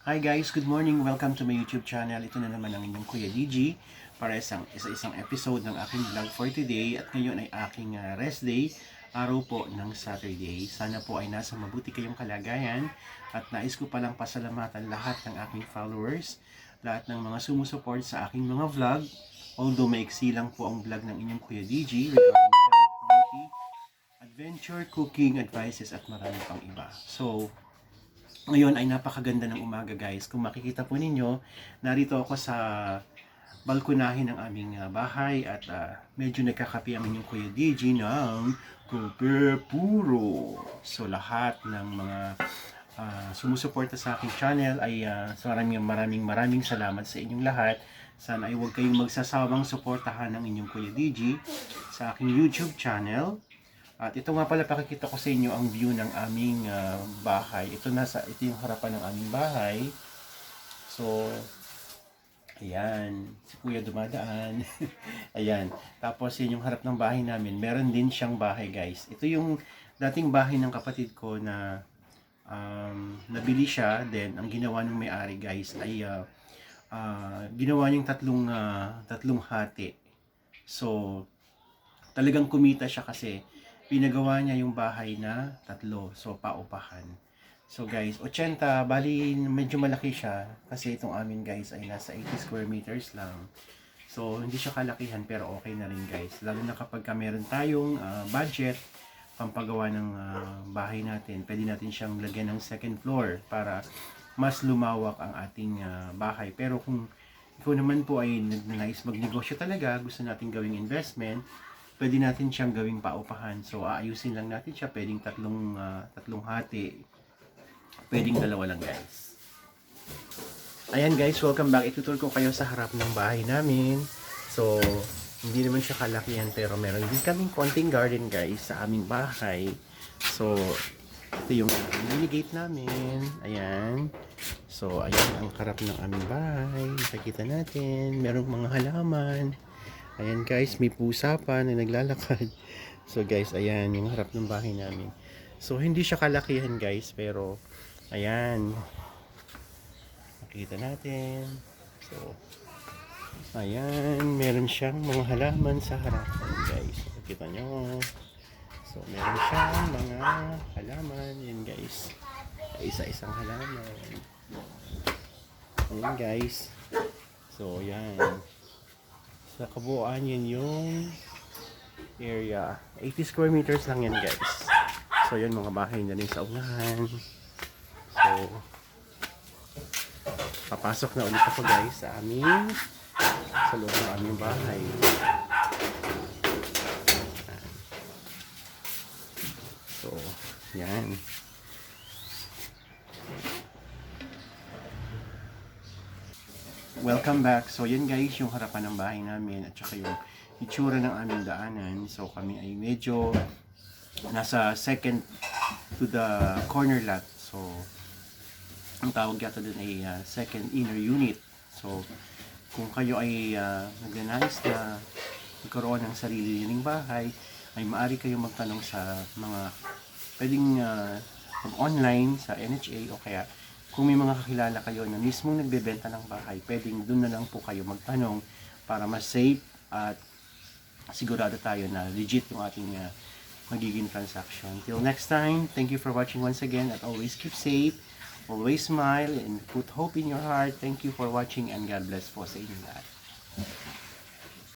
Hi guys, good morning. Welcome to my YouTube channel. Ito na naman ang inyong Kuya DG para isa-isang episode ng aking vlog for today. At ngayon ay aking rest day, araw po ng Saturday. Sana po ay nasa mabuti kayong kalagayan at nais ko palang pasalamatan lahat ng aking followers, lahat ng mga sumusuport sa aking mga vlog. Although maiksi lang po ang vlog ng inyong Kuya DG regarding health, beauty, adventure, cooking, advices at marami pang iba. So, ngayon ay napakaganda ng umaga guys. Kung makikita po ninyo, narito ako sa balkonahin ng aming bahay at medyo nagkakape ang inyong Kuya DJ ng Kape Puro. So lahat ng mga sumusuporta sa aking channel ay maraming salamat sa inyong lahat. Sana ay huwag kayong magsasawang suportahan ng inyong Kuya DJ sa aking YouTube channel. At ito nga pala, pakikita ko sa inyo ang view ng aming bahay. Ito yung harapan ng aming bahay. So, ayan. Si Kuya dumadaan. Ayan. Tapos, yun yung harap ng bahay namin. Meron din siyang bahay, guys. Ito yung dating bahay ng kapatid ko na nabili siya. Then, ang ginawa ng may-ari, guys, ay ginawa niyang tatlong hati. So, talagang kumita siya kasi pinagawa niya yung bahay na tatlo. So, paupahan. So, guys, 80, bali medyo malaki siya. Kasi itong amin, guys, ay nasa 80 square meters lang. So, hindi siya kalakihan pero okay na rin, guys. Lalo na kapag meron tayong budget, pampagawa ng bahay natin, pwede natin siyang lagyan ng second floor para mas lumawak ang ating bahay. Pero kung ikaw naman po ay nagnanais magnegosyo talaga, gusto natin gawing investment, pwede natin siyang gawing paupahan. So, aayusin lang natin siya. Pwedeng tatlong hati. Pwedeng dalawa lang, guys. Ayan, guys. Welcome back. Itutur ko kayo sa harap ng bahay namin. So, hindi naman siya kalakihan pero meron din kaming konting garden, guys, sa aming bahay. So, ito yung mini gate namin. Ayan. So, ayan ang harap ng aming bahay. Nakikita natin. Merong mga halaman. Ayan guys, may pusa pa na naglalakad. So guys, ayan yung harap ng bahay namin. So hindi siya kalakihan guys, pero ayan. Nakita natin. So ayan, meron siyang mga halaman sa harapan guys. Nakita nyo. So meron siyang mga halaman. Yan guys. Isa-isang halaman. Ayan guys. So ayan. Sa kabuuan yun yung area. 80 square meters lang yan guys. So yun, mga bahay na rin sa unahan. So papasok na ulit ako guys sa loob ng aming bahay. So yan. Welcome back. So yan guys, yung harapan ng bahay namin at saka yung itsura ng aming daanan. So kami ay medyo nasa second to the corner lot. So ang tawag yata dun ay second inner unit. So kung kayo ay nagnanais na magkaroon ng sarili nilang bahay, ay maaari kayo magtanong sa mga pwedeng mag-online sa NHA o kaya kung may mga kakilala kayo na mismong nagbebenta ng bahay, pwedeng doon na lang po kayo magtanong para mas safe at sigurado tayo na legit yung ating magiging transaction. Till next time, thank you for watching once again at always keep safe, always smile and put hope in your heart. Thank you for watching and God bless po sa inyo lahat.